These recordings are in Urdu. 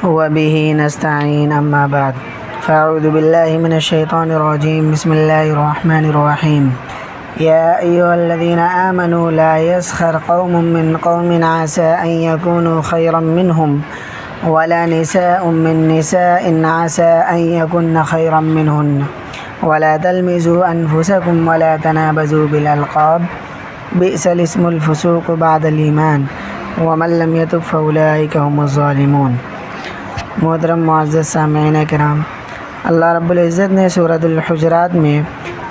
وبه نستعين أما بعد فأعوذ بالله من الشيطان الرجيم بسم الله الرحمن الرحيم يا أيها الذين آمنوا لا يسخر قوم من قوم عسى أن يكونوا خيرا منهم ولا نساء من نساء عسى أن يكن خيرا منهن ولا تلمزوا أنفسكم ولا تنابزوا بالألقاب بئس الاسم الفسوق بعد الإيمان ومن لم يتب فأولئك هم الظالمون۔ محترم معزز سامعین کرام، اللہ رب العزت نے سورۃ الحجرات میں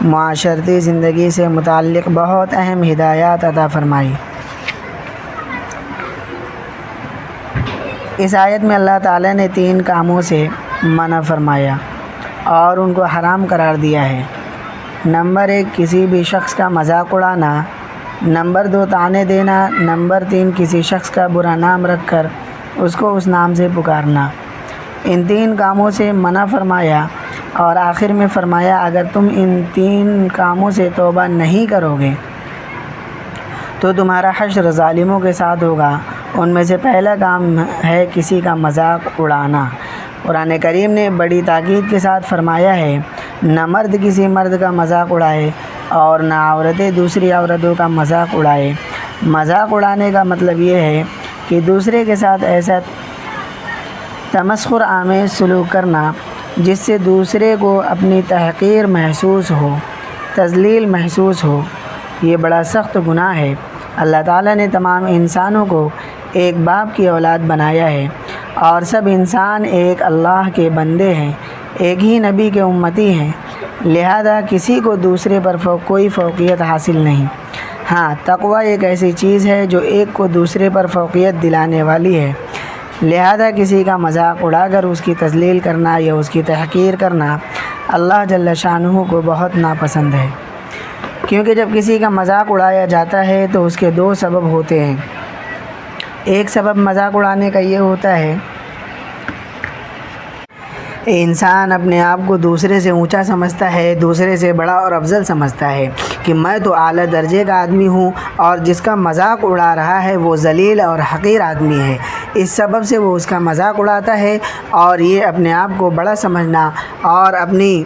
معاشرتی زندگی سے متعلق بہت اہم ہدایات عطا فرمائی۔ اس آیت میں اللہ تعالیٰ نے 3 کاموں سے منع فرمایا اور ان کو حرام قرار دیا ہے۔ نمبر 1، کسی بھی شخص کا مذاق اڑانا۔ نمبر 2، طعنے دینا۔ نمبر 3، کسی شخص کا برا نام رکھ کر اس کو اس نام سے پکارنا۔ ان 3 کاموں سے منع فرمایا اور آخر میں فرمایا اگر تم ان 3 کاموں سے توبہ نہیں کرو گے تو تمہارا حشر ظالموں کے ساتھ ہوگا۔ ان میں سے پہلا کام ہے کسی کا مذاق اڑانا۔ قرآن کریم نے بڑی تاکید کے ساتھ فرمایا ہے نہ مرد کسی مرد کا مذاق اڑائے اور نہ عورتیں دوسری عورتوں کا مذاق اڑائے۔ مذاق اڑانے کا مطلب یہ ہے کہ دوسرے کے ساتھ ایسا تمسخر آمیز سلوک کرنا جس سے دوسرے کو اپنی تحقیر محسوس ہو، تذلیل محسوس ہو۔ یہ بڑا سخت گناہ ہے۔ اللہ تعالیٰ نے تمام انسانوں کو ایک باپ کی اولاد بنایا ہے اور سب انسان ایک اللہ کے بندے ہیں، ایک ہی نبی کے امتی ہیں، لہذا کسی کو دوسرے پر کوئی فوقیت حاصل نہیں۔ ہاں، تقوی ایک ایسی چیز ہے جو ایک کو دوسرے پر فوقیت دلانے والی ہے، لہذا کسی کا مذاق اڑا کر اس کی تذلیل کرنا یا اس کی تحقیر کرنا اللہ جل شانہ کو بہت ناپسند ہے، کیونکہ جب کسی کا مذاق اڑایا جاتا ہے تو اس کے 2 سبب ہوتے ہیں۔ ایک سبب مذاق اڑانے کا یہ ہوتا ہے انسان اپنے آپ کو دوسرے سے اونچا سمجھتا ہے، دوسرے سے بڑا اور افضل سمجھتا ہے کہ میں تو اعلیٰ درجے کا آدمی ہوں اور جس کا مذاق اڑا رہا ہے وہ ذلیل اور حقیر آدمی ہے۔ اس سبب سے وہ اس کا مذاق اڑاتا ہے اور یہ اپنے آپ کو بڑا سمجھنا اور اپنی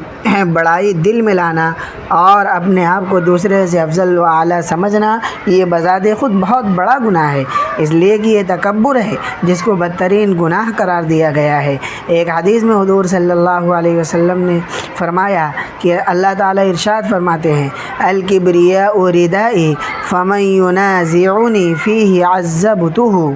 بڑائی دل میں لانا اور اپنے آپ کو دوسرے سے افضل و اعلیٰ سمجھنا یہ بذات خود بہت بڑا گناہ ہے، اس لیے کہ یہ تکبر ہے جس کو بدترین گناہ قرار دیا گیا ہے۔ ایک حدیث میں حضور صلی اللہ علیہ وسلم نے فرمایا کہ اللہ تعالیٰ ارشاد فرماتے ہیں الکبریاء ردائی فمن ینازعنی فیہ عذبتہ،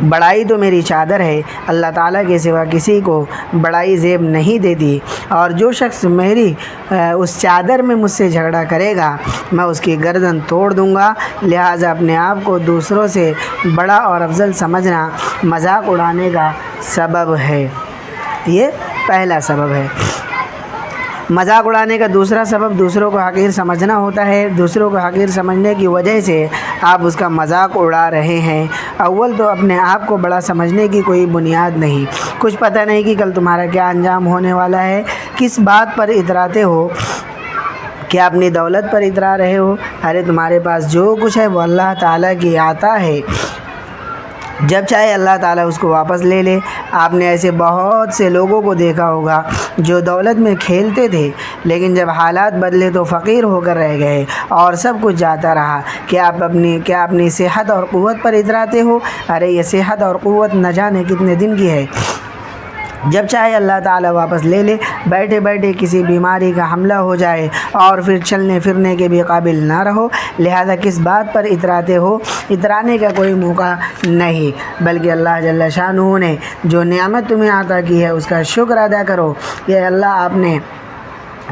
بڑائی تو میری چادر ہے، اللہ تعالیٰ کے سوا کسی کو بڑائی زیب نہیں دیتی، اور جو شخص میری اس چادر میں مجھ سے جھگڑا کرے گا میں اس کی گردن توڑ دوں گا۔ لہٰذا اپنے آپ کو دوسروں سے بڑا اور افضل سمجھنا مذاق اڑانے کا سبب ہے، یہ پہلا سبب ہے۔ مذاق اڑانے کا دوسرا سبب دوسروں کو حقیر سمجھنا ہوتا ہے۔ دوسروں کو حقیر سمجھنے کی وجہ سے آپ اس کا مذاق اڑا رہے ہیں۔ اول تو اپنے آپ کو بڑا سمجھنے کی کوئی بنیاد نہیں، کچھ پتہ نہیں کہ کل تمہارا کیا انجام ہونے والا ہے۔ کس بات پر اتراتے ہو؟ کیا اپنی دولت پر اترا رہے ہو؟ ارے تمہارے پاس جو کچھ ہے وہ اللہ تعالیٰ کی عطا ہے، جب چاہے اللہ تعالیٰ اس کو واپس لے لے۔ آپ نے ایسے بہت سے لوگوں کو دیکھا ہوگا جو دولت میں کھیلتے تھے لیکن جب حالات بدلے تو فقیر ہو کر رہ گئے اور سب کچھ جاتا رہا۔ کیا اپنی صحت اور قوت پر اتراتے ہو؟ ارے یہ صحت اور قوت نہ جانے کتنے دن کی ہے، جب چاہے اللہ تعالیٰ واپس لے لے۔ بیٹھے بیٹھے کسی بیماری کا حملہ ہو جائے اور پھر چلنے پھرنے کے بھی قابل نہ رہو، لہذا کس بات پر اتراتے ہو؟ اترانے کا کوئی موقع نہیں، بلکہ اللہ جل شانہ نے جو نعمت تمہیں عطا کی ہے اس کا شکر ادا کرو کہ اللہ آپ نے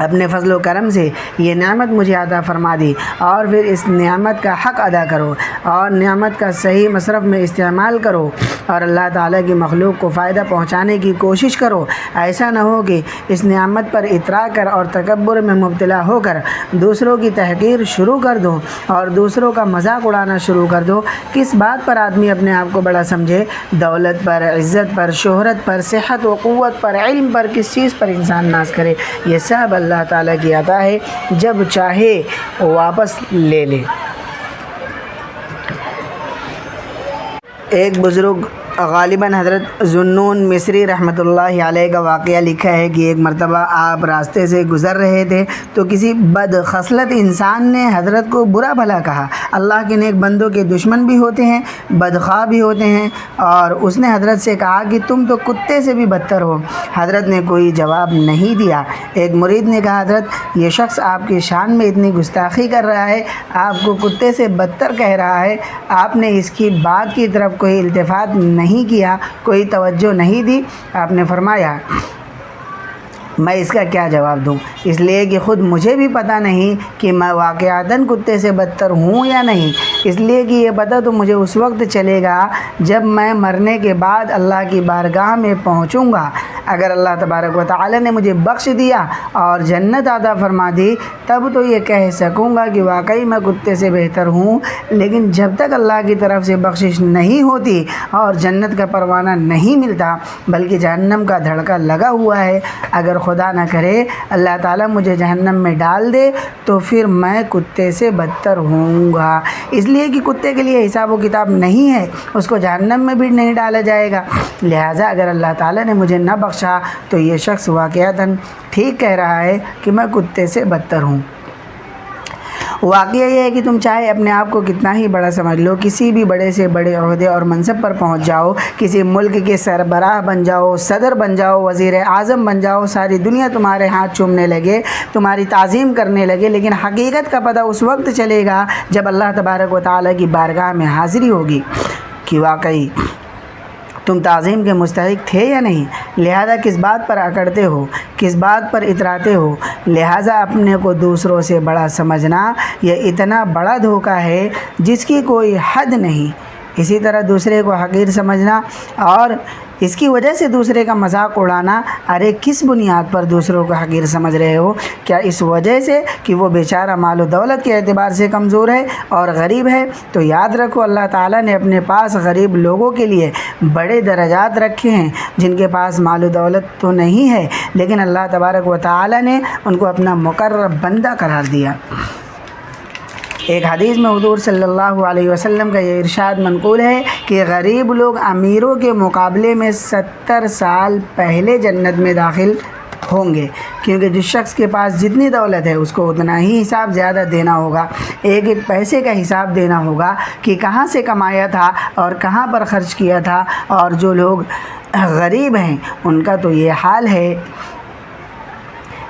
اپنے فضل و کرم سے یہ نعمت مجھے عطا فرما دی، اور پھر اس نعمت کا حق ادا کرو اور نعمت کا صحیح مصرف میں استعمال کرو اور اللہ تعالیٰ کی مخلوق کو فائدہ پہنچانے کی کوشش کرو۔ ایسا نہ ہو کہ اس نعمت پر اترا کر اور تکبر میں مبتلا ہو کر دوسروں کی تحقیر شروع کر دو اور دوسروں کا مذاق اڑانا شروع کر دو۔ کس بات پر آدمی اپنے آپ کو بڑا سمجھے؟ دولت پر، عزت پر، شہرت پر، صحت و قوت پر، علم پر، کس چیز پر انسان ناز کرے؟ یہ سب اللہ تعالیٰ کی عطا ہے، جب چاہے واپس لے لے۔ ایک بزرگ غالباً حضرت ذوالنون مصری رحمۃ اللہ علیہ کا واقعہ لکھا ہے کہ ایک مرتبہ آپ راستے سے گزر رہے تھے تو کسی بد خصلت انسان نے حضرت کو برا بھلا کہا۔ اللہ کے نیک بندوں کے دشمن بھی ہوتے ہیں، بدخواہ بھی ہوتے ہیں، اور اس نے حضرت سے کہا کہ تم تو کتے سے بھی بدتر ہو۔ حضرت نے کوئی جواب نہیں دیا۔ ایک مرید نے کہا حضرت یہ شخص آپ کی شان میں اتنی گستاخی کر رہا ہے، آپ کو کتے سے بدتر کہہ رہا ہے، آپ نے اس کی بات کی طرف کوئی التفات نہیں کیا، کوئی توجہ نہیں دی۔ آپ نے فرمایا میں اس کا کیا جواب دوں، اس لیے کہ خود مجھے بھی پتہ نہیں کہ میں واقعتاً کتے سے بدتر ہوں یا نہیں، اس لیے کہ یہ پتہ تو مجھے اس وقت چلے گا جب میں مرنے کے بعد اللہ کی بارگاہ میں پہنچوں گا۔ اگر اللہ تبارک و تعالی نے مجھے بخش دیا اور جنت عطا فرما دی تب تو یہ کہہ سکوں گا کہ واقعی میں کتے سے بہتر ہوں، لیکن جب تک اللہ کی طرف سے بخشش نہیں ہوتی اور جنت کا پروانہ نہیں ملتا بلکہ جہنم کا دھڑکا لگا ہوا ہے، اگر خدا نہ کرے اللہ تعالیٰ مجھے جہنم میں ڈال دے تو پھر میں کتے سے بدتر ہوں گا، اس لیے کہ کتے کے لیے حساب و کتاب نہیں ہے، اس کو جہنم میں بھی نہیں ڈالا جائے گا۔ لہٰذا اگر اللہ تعالیٰ نے مجھے نہ بخشا تو یہ شخص واقعتاً ٹھیک کہہ رہا ہے کہ میں کتے سے بدتر ہوں۔ واقعہ یہ ہے کہ تم چاہے اپنے آپ کو کتنا ہی بڑا سمجھ لو، کسی بھی بڑے سے بڑے عہدے اور منصب پر پہنچ جاؤ، کسی ملک کے سربراہ بن جاؤ، صدر بن جاؤ، وزیر اعظم بن جاؤ، ساری دنیا تمہارے ہاتھ چومنے لگے، تمہاری تعظیم کرنے لگے، لیکن حقیقت کا پتہ اس وقت چلے گا جب اللہ تبارک و تعالیٰ کی بارگاہ میں حاضری ہوگی کہ واقعی تم تعظیم کے مستحق تھے یا نہیں۔ لہذا کس بات پر اکڑتے ہو، کس بات پر اتراتے ہو۔ لہذا اپنے کو دوسروں سے بڑا سمجھنا یہ اتنا بڑا دھوکہ ہے جس کی کوئی حد نہیں۔ اسی طرح دوسرے کو حقیر سمجھنا اور اس کی وجہ سے دوسرے کا مذاق اڑانا، ارے کس بنیاد پر دوسروں کو حقیر سمجھ رہے ہو؟ کیا اس وجہ سے کہ وہ بیچارہ مال و دولت کے اعتبار سے کمزور ہے اور غریب ہے؟ تو یاد رکھو اللہ تعالیٰ نے اپنے پاس غریب لوگوں کے لیے بڑے درجات رکھے ہیں، جن کے پاس مال و دولت تو نہیں ہے لیکن اللہ تبارک و تعالیٰ نے ان کو اپنا مقرب بندہ قرار دیا۔ ایک حدیث میں حضور صلی اللہ علیہ وسلم کا یہ ارشاد منقول ہے کہ غریب لوگ امیروں کے مقابلے میں 70 سال پہلے جنت میں داخل ہوں گے، کیونکہ جس شخص کے پاس جتنی دولت ہے اس کو اتنا ہی حساب زیادہ دینا ہوگا، ایک ایک پیسے کا حساب دینا ہوگا کہ کہاں سے کمایا تھا اور کہاں پر خرچ کیا تھا۔ اور جو لوگ غریب ہیں ان کا تو یہ حال ہے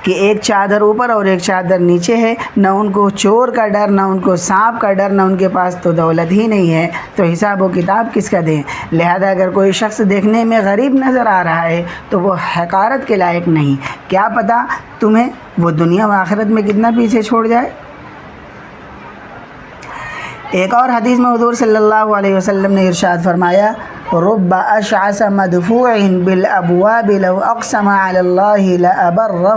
کہ ایک چادر اوپر اور ایک چادر نیچے ہے، نہ ان کو چور کا ڈر، نہ ان کو سانپ کا ڈر، نہ ان کے پاس تو دولت ہی نہیں ہے، تو حساب و کتاب کس کا دیں؟ لہذا اگر کوئی شخص دیکھنے میں غریب نظر آ رہا ہے تو وہ حقارت کے لائق نہیں، کیا پتہ تمہیں وہ دنیا و آخرت میں کتنا پیچھے چھوڑ جائے۔ ایک اور حدیث میں حضور صلی اللہ علیہ وسلم نے ارشاد فرمایا رب اشعث مدفوع بالابواب لو اقسم علی اللہ لابرہ،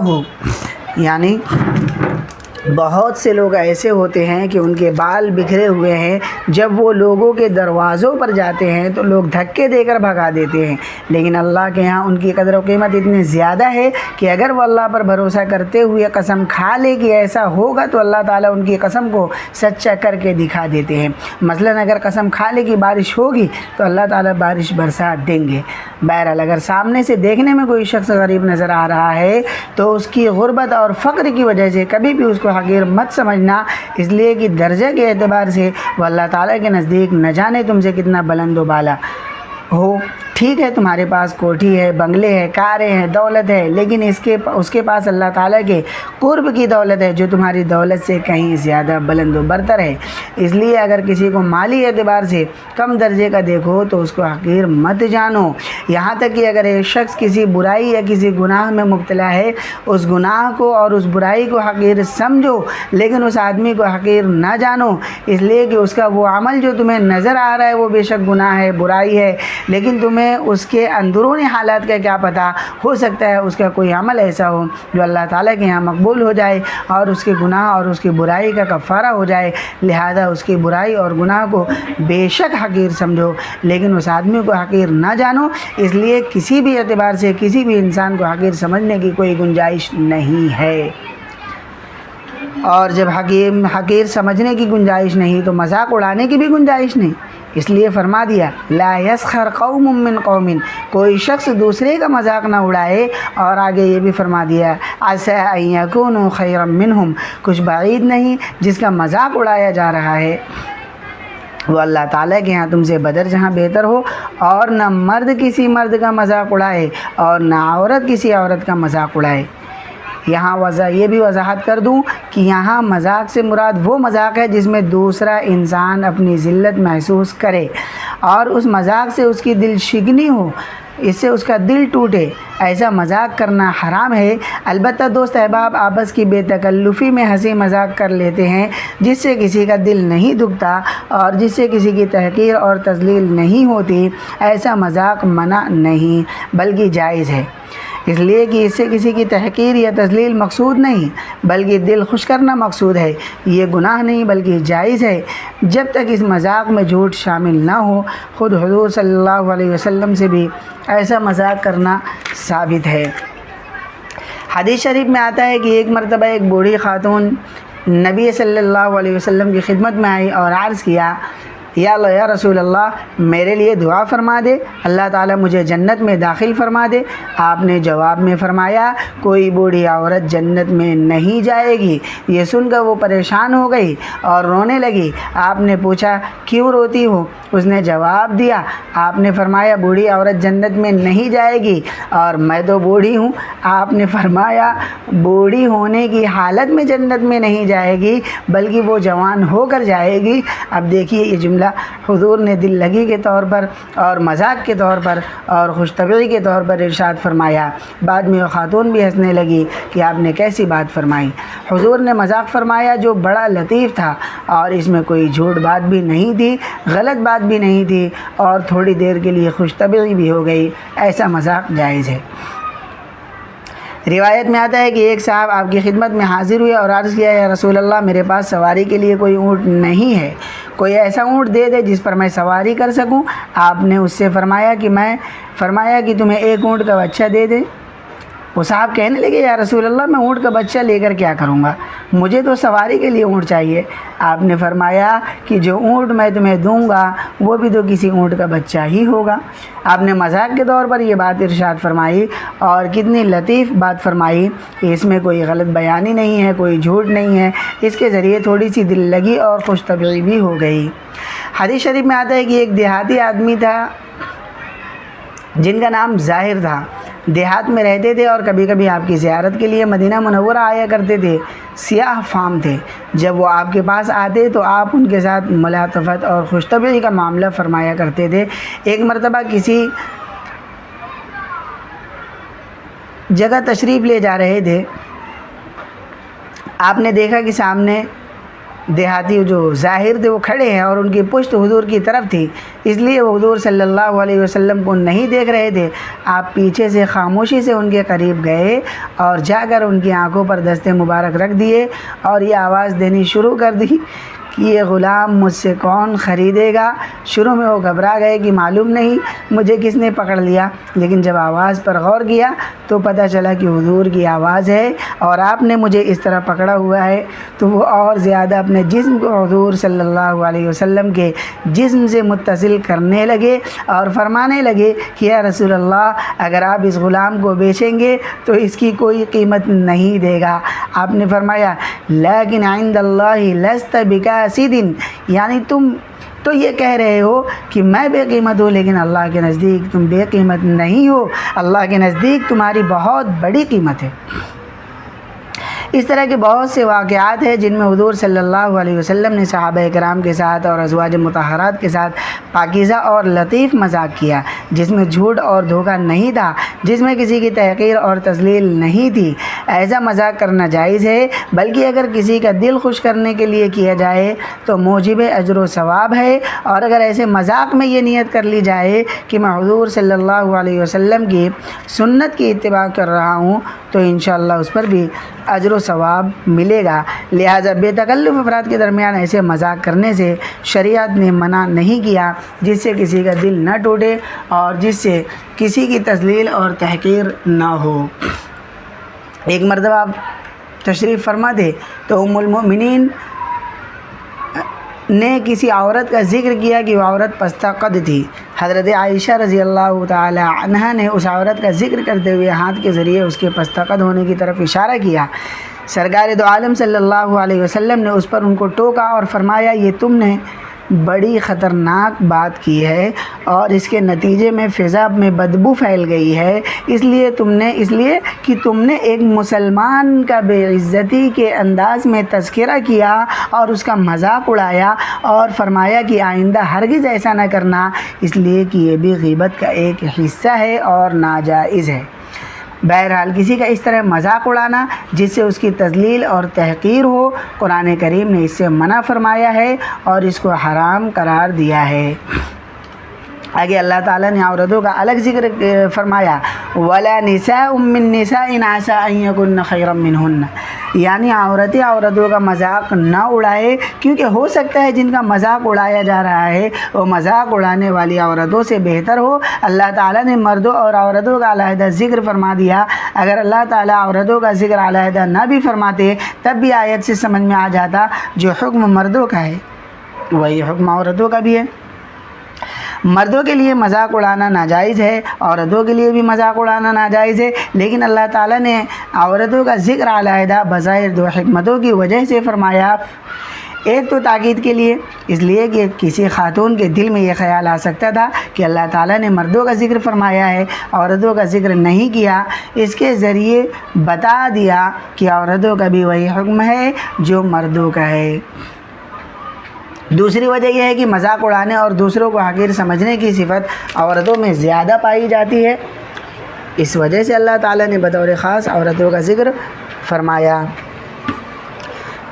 یعنی بہت سے لوگ ایسے ہوتے ہیں کہ ان کے بال بکھرے ہوئے ہیں، جب وہ لوگوں کے دروازوں پر جاتے ہیں تو لوگ دھکے دے کر بھگا دیتے ہیں، لیکن اللہ کے ہاں ان کی قدر و قیمت اتنی زیادہ ہے کہ اگر وہ اللہ پر بھروسہ کرتے ہوئے قسم کھا لے کہ ایسا ہوگا تو اللہ تعالیٰ ان کی قسم کو سچا کر کے دکھا دیتے ہیں۔ مثلاً اگر قسم کھا لے کہ بارش ہوگی تو اللہ تعالیٰ بارش برسا دیں گے۔ بہرحال اگر سامنے سے دیکھنے میں کوئی شخص غریب نظر آ رہا ہے تو اس کی غربت اور فقر کی وجہ سے کبھی بھی اس کو حقیر مت سمجھنا، اس لیے کہ درجے کے اعتبار سے وہ اللہ تعالیٰ کے نزدیک نہ جانے تم سے کتنا بلند و بالا ہو۔ ٹھیک ہے تمہارے پاس کوٹھی ہے، بنگلے ہیں، کاریں ہیں، دولت ہے، لیکن اس کے پاس اللہ تعالیٰ کے قرب کی دولت ہے جو تمہاری دولت سے کہیں زیادہ بلند و برتر ہے۔ اس لیے اگر کسی کو مالی اعتبار سے کم درجے کا دیکھو تو اس کو حقیر مت جانو، یہاں تک کہ اگر ایک شخص کسی برائی یا کسی گناہ میں مبتلا ہے اس گناہ کو اور اس برائی کو حقیر سمجھو، لیکن اس آدمی کو حقیر نہ جانو، اس لیے کہ اس کا وہ عمل جو تمہیں نظر آ رہا ہے وہ بے شک گناہ ہے، برائی ہے، لیکن تمہیں اس کے اندرونی حالات کا کیا پتہ، ہو سکتا ہے اس کا کوئی عمل ایسا ہو جو اللہ تعالیٰ کے یہاں مقبول ہو جائے اور اس کے گناہ اور اس کی برائی کا کفارہ ہو جائے۔ لہذا اس کی برائی اور گناہ کو بے شک حقیر سمجھو لیکن اس آدمی کو حقیر نہ جانو، اس لیے کسی بھی اعتبار سے کسی بھی انسان کو حقیر سمجھنے کی کوئی گنجائش نہیں ہے۔ اور جب حقیر سمجھنے کی گنجائش نہیں تو مذاق اڑانے کی بھی گنجائش نہیں، اس لیے فرما دیا لا یسخر قوم من قوم، کوئی شخص دوسرے کا مذاق نہ اڑائے، اور آگے یہ بھی فرما دیا عسى ان يكونوا خيرا منهم، کچھ بعید نہیں جس کا مذاق اڑایا جا رہا ہے وہ اللہ تعالیٰ کے ہاں تم سے بدر جہاں بہتر ہو، اور نہ مرد کسی مرد کا مذاق اڑائے اور نہ عورت کسی عورت کا مذاق اڑائے۔ یہاں یہ بھی وضاحت کر دوں کہ یہاں مذاق سے مراد وہ مذاق ہے جس میں دوسرا انسان اپنی ذلت محسوس کرے اور اس مذاق سے اس کی دل شکنی ہو، اس سے اس کا دل ٹوٹے، ایسا مذاق کرنا حرام ہے۔ البتہ دوست احباب آپس کی بے تکلفی میں ہنسی مذاق کر لیتے ہیں جس سے کسی کا دل نہیں دکھتا اور جس سے کسی کی تحقیر اور تذلیل نہیں ہوتی، ایسا مذاق منع نہیں بلکہ جائز ہے، اس لیے کہ اس سے کسی کی تحقیر یا تذلیل مقصود نہیں بلکہ دل خوش کرنا مقصود ہے۔ یہ گناہ نہیں بلکہ جائز ہے جب تک اس مذاق میں جھوٹ شامل نہ ہو۔ خود حضور صلی اللہ علیہ وسلم سے بھی ایسا مذاق کرنا ثابت ہے۔ حدیث شریف میں آتا ہے کہ ایک مرتبہ ایک بوڑھی خاتون نبی صلی اللہ علیہ وسلم کی خدمت میں آئی اور عرض کیا یا اللہ یا رسول اللہ، میرے لیے دعا فرما دے، اللہ تعالیٰ مجھے جنت میں داخل فرما دے۔ آپ نے جواب میں فرمایا کوئی بوڑھی عورت جنت میں نہیں جائے گی۔ یہ سن کر وہ پریشان ہو گئی اور رونے لگی۔ آپ نے پوچھا کیوں روتی ہو؟ اس نے جواب دیا، آپ نے فرمایا بوڑھی عورت جنت میں نہیں جائے گی اور میں تو بوڑھی ہوں۔ آپ نے فرمایا بوڑھی ہونے کی حالت میں جنت میں نہیں جائے گی بلکہ وہ جوان ہو کر جائے گی۔ اب دیکھیے یہ جملہ حضور نے دل لگی کے طور پر اور مذاق کے طور پر اور خوش طبعی کے طور پر ارشاد فرمایا۔ بعد میں وہ خاتون بھی ہنسنے لگی کہ آپ نے کیسی بات فرمائی۔ حضور نے مذاق فرمایا جو بڑا لطیف تھا اور اس میں کوئی جھوٹ بات بھی نہیں تھی، غلط بات بھی نہیں تھی اور تھوڑی دیر کے لیے خوش طبعی بھی ہو گئی، ایسا مذاق جائز ہے۔ روایت میں آتا ہے کہ ایک صاحب آپ کی خدمت میں حاضر ہوئے اور عرض کیا یا رسول اللہ میرے پاس سواری کے لیے کوئی اونٹ نہیں ہے، کوئی ایسا اونٹ دے دے جس پر میں سواری کر سکوں۔ آپ نے اس سے فرمایا کہ تمہیں ایک اونٹ کا بچہ دے دیں۔ وہ صاحب کہنے لگے یا رسول اللہ میں اونٹ کا بچہ لے کر کیا کروں گا، مجھے تو سواری کے لیے اونٹ چاہیے۔ آپ نے فرمایا کہ جو اونٹ میں تمہیں دوں گا وہ بھی تو کسی اونٹ کا بچہ ہی ہوگا۔ آپ نے مذاق کے طور پر یہ بات ارشاد فرمائی اور کتنی لطیف بات فرمائی کہ اس میں کوئی غلط بیانی نہیں ہے، کوئی جھوٹ نہیں ہے، اس کے ذریعے تھوڑی سی دل لگی اور خوش طبعی بھی ہو گئی۔ حدیث شریف میں آتا ہے کہ ایک دیہاتی آدمی تھا جن کا نام ظاہر تھا، دیہات میں رہتے تھے اور کبھی کبھی آپ کی زیارت کے لیے مدینہ منورہ آیا کرتے تھے۔ سیاہ فام تھے، جب وہ آپ کے پاس آتے تو آپ ان کے ساتھ ملاطفت اور خوش طبعی کا معاملہ فرمایا کرتے تھے۔ ایک مرتبہ کسی جگہ تشریف لے جا رہے تھے، آپ نے دیکھا کہ سامنے دیہاتی جو ظاہر تھے وہ کھڑے ہیں اور ان کی پشت حضور کی طرف تھی، اس لیے وہ حضور صلی اللہ علیہ وسلم کو نہیں دیکھ رہے تھے۔ آپ پیچھے سے خاموشی سے ان کے قریب گئے اور جا کر ان کی آنکھوں پر دست مبارک رکھ دیے اور یہ آواز دینی شروع کر دی کہ یہ غلام مجھ سے کون خریدے گا۔ شروع میں وہ گھبرا گئے کہ معلوم نہیں مجھے کس نے پکڑ لیا، لیکن جب آواز پر غور کیا تو پتہ چلا کہ حضور کی آواز ہے اور آپ نے مجھے اس طرح پکڑا ہوا ہے، تو وہ اور زیادہ اپنے جسم کو حضور صلی اللہ علیہ وسلم کے جسم سے متصل کرنے لگے اور فرمانے لگے کہ یا رسول اللہ اگر آپ اس غلام کو بیچیں گے تو اس کی کوئی قیمت نہیں دے گا۔ آپ نے فرمایا لیکن عند اللہ لست بکاسد، یعنی تم تو یہ کہہ رہے ہو کہ میں بے قیمت ہوں لیکن اللہ کے نزدیک تم بے قیمت نہیں ہو، اللہ کے نزدیک تمہاری بہت بڑی قیمت ہے۔ اس طرح کے بہت سے واقعات ہیں جن میں حضور صلی اللہ علیہ وسلم نے صحابہ کرام کے ساتھ اور ازواج مطہرات کے ساتھ پاکیزہ اور لطیف مذاق کیا، جس میں جھوٹ اور دھوکہ نہیں تھا، جس میں کسی کی تحقیر اور تذلیل نہیں تھی۔ ایسا مذاق کرنا جائز ہے، بلکہ اگر کسی کا دل خوش کرنے کے لیے کیا جائے تو موجب اجر و ثواب ہے، اور اگر ایسے مذاق میں یہ نیت کر لی جائے کہ میں حضور صلی اللہ علیہ وسلم کی سنت کی اتباع کر رہا ہوں تو انشاءاللہ اس پر بھی اجر و ثواب ملے گا۔ لہٰذا بے تکلف افراد کے درمیان ایسے مذاق کرنے سے شریعت نے منع نہیں کیا جس سے کسی کا دل نہ ٹوٹے اور جس سے کسی کی تذلیل اور تحقیر نہ ہو۔ ایک مرتبہ آپ تشریف فرما دے تو ام المؤمنین نے کسی عورت کا ذکر کیا کہ وہ عورت پستہ قد تھی، حضرت عائشہ رضی اللہ تعالی عنہا نے اس عورت کا ذکر کرتے ہوئے ہاتھ کے ذریعے اس کے پستہ قد ہونے کی طرف اشارہ کیا۔ سرکار دو عالم صلی اللہ علیہ وسلم نے اس پر ان کو ٹوکا اور فرمایا، یہ تم نے بڑی خطرناک بات کی ہے اور اس کے نتیجے میں فضا میں بدبو پھیل گئی ہے، اس لیے کہ تم نے ایک مسلمان کا بے عزتی کے انداز میں تذکرہ کیا اور اس کا مذاق اڑایا اور فرمایا کہ آئندہ ہرگز ایسا نہ کرنا، اس لیے کہ یہ بھی غیبت کا ایک حصہ ہے اور ناجائز ہے۔ بہرحال کسی کا اس طرح مذاق اڑانا جس سے اس کی تذلیل اور تحقیر ہو، قرآن کریم نے اس سے منع فرمایا ہے اور اس کو حرام قرار دیا ہے۔ آگے اللہ تعالیٰ نے عورتوں کا الگ ذکر فرمایا، وَلَا نِسَاءٌ مِّن نِّسَاءٍ عَسَىٰ أَن يَكُنَّ خَيْرًا مِّنْهُنَّ، یعنی عورتوں کا مذاق نہ اڑائے، کیونکہ ہو سکتا ہے جن کا مذاق اڑایا جا رہا ہے وہ مذاق اڑانے والی عورتوں سے بہتر ہو۔ اللہ تعالیٰ نے مردوں اور عورتوں کا علیحدہ ذکر فرما دیا۔ اگر اللہ تعالیٰ عورتوں کا ذکر علیحدہ نہ بھی فرماتے تب بھی آیت سے سمجھ میں آ جاتا، جو حکم مردوں کا ہے وہی حکم عورتوں کا بھی ہے۔ مردوں کے لیے مذاق اڑانا ناجائز ہے، عورتوں کے لیے بھی مذاق اڑانا ناجائز ہے، لیکن اللہ تعالیٰ نے عورتوں کا ذکر علیحدہ بظاہر دو حکمتوں کی وجہ سے فرمایا۔ ایک تو تاکید کے لیے، اس لیے کہ کسی خاتون کے دل میں یہ خیال آ سکتا تھا کہ اللہ تعالیٰ نے مردوں کا ذکر فرمایا ہے، عورتوں کا ذکر نہیں کیا، اس کے ذریعے بتا دیا کہ عورتوں کا بھی وہی حکم ہے جو مردوں کا ہے۔ دوسری وجہ یہ ہے کہ مذاق اڑانے اور دوسروں کو حقیر سمجھنے کی صفت عورتوں میں زیادہ پائی جاتی ہے، اس وجہ سے اللہ تعالیٰ نے بطور خاص عورتوں کا ذکر فرمایا۔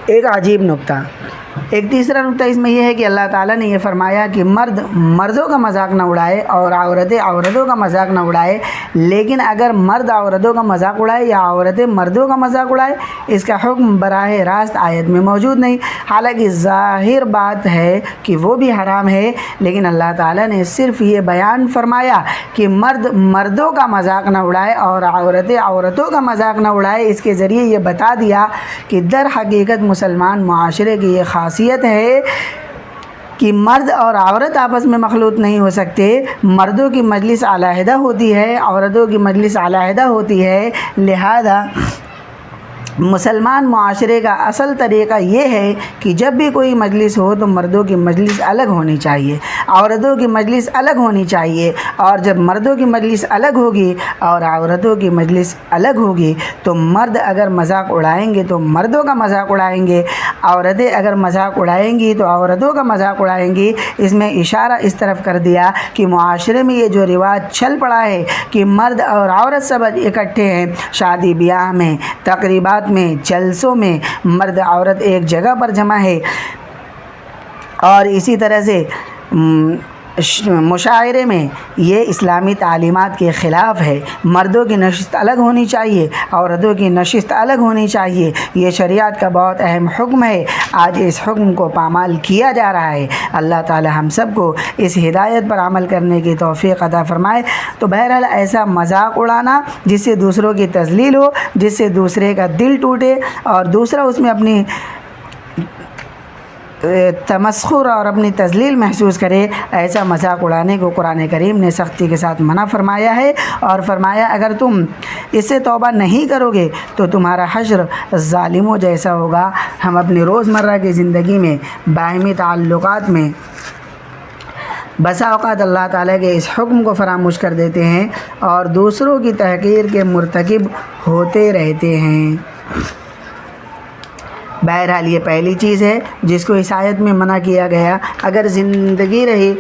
ایک عجیب نکتہ، ایک تیسرا نکتہ اس میں یہ ہے کہ اللہ تعالیٰ نے یہ فرمایا کہ مرد مردوں کا مذاق نہ اڑائے اور عورتیں عورتوں کا مذاق نہ اڑائے، لیکن اگر مرد عورتوں کا مذاق اڑائے یا عورتیں مردوں کا مذاق اڑائے، اس کا حکم براہ راست آیت میں موجود نہیں، حالانکہ ظاہر بات ہے کہ وہ بھی حرام ہے، لیکن اللہ تعالیٰ نے صرف یہ بیان فرمایا کہ مرد مردوں کا مذاق نہ اڑائے اور عورتیں عورتوں کا مذاق نہ اڑائے، اس کے ذریعے یہ بتا دیا کہ در حقیقت مسلمان معاشرے کی یہ خاصیت ہے کہ مرد اور عورت آپس میں مخلوط نہیں ہو سکتے، مردوں کی مجلس علیحدہ ہوتی ہے، عورتوں کی مجلس علیحدہ ہوتی ہے، لہذا مسلمان معاشرے کا اصل طریقہ یہ ہے کہ جب بھی کوئی مجلس ہو تو مردوں کی مجلس الگ ہونی چاہیے، عورتوں کی مجلس الگ ہونی چاہیے، اور جب مردوں کی مجلس الگ ہوگی اور عورتوں کی مجلس الگ ہوگی تو مرد اگر مذاق اڑائیں گے تو مردوں کا مذاق اڑائیں گے، عورتیں اگر مذاق اڑائیں گی تو عورتوں کا مذاق اڑائیں گی۔ اس میں اشارہ اس طرف کر دیا کہ معاشرے میں یہ جو رواج چل پڑا ہے کہ مرد اور عورت سب اکٹھے ہیں، شادی بیاہ میں، تقریبات میں، جلسوں میں مرد عورت ایک جگہ پر جمع ہے، اور اسی طرح سے مشاعرے میں، یہ اسلامی تعلیمات کے خلاف ہے۔ مردوں کی نشست الگ ہونی چاہیے، عورتوں کی نشست الگ ہونی چاہیے، یہ شریعت کا بہت اہم حکم ہے۔ آج اس حکم کو پامال کیا جا رہا ہے۔ اللہ تعالی ہم سب کو اس ہدایت پر عمل کرنے کی توفیق عطا فرمائے۔ تو بہرحال ایسا مذاق اڑانا جس سے دوسروں کی تذلیل ہو، جس سے دوسرے کا دل ٹوٹے اور دوسرا اس میں اپنی تمسخر اور اپنی تذلیل محسوس کرے، ایسا مذاق اڑانے کو قرآن کریم نے سختی کے ساتھ منع فرمایا ہے، اور فرمایا اگر تم اس سے توبہ نہیں کرو گے تو تمہارا حشر ظالموں جیسا ہوگا۔ ہم اپنی روزمرہ کی زندگی میں، باہمی تعلقات میں بسا اوقات اللہ تعالیٰ کے اس حکم کو فراموش کر دیتے ہیں اور دوسروں کی تحقیر کے مرتکب ہوتے رہتے ہیں۔ بہرحال یہ پہلی چیز ہے جس کو اس آیت میں منع کیا گیا۔ اگر زندگی رہی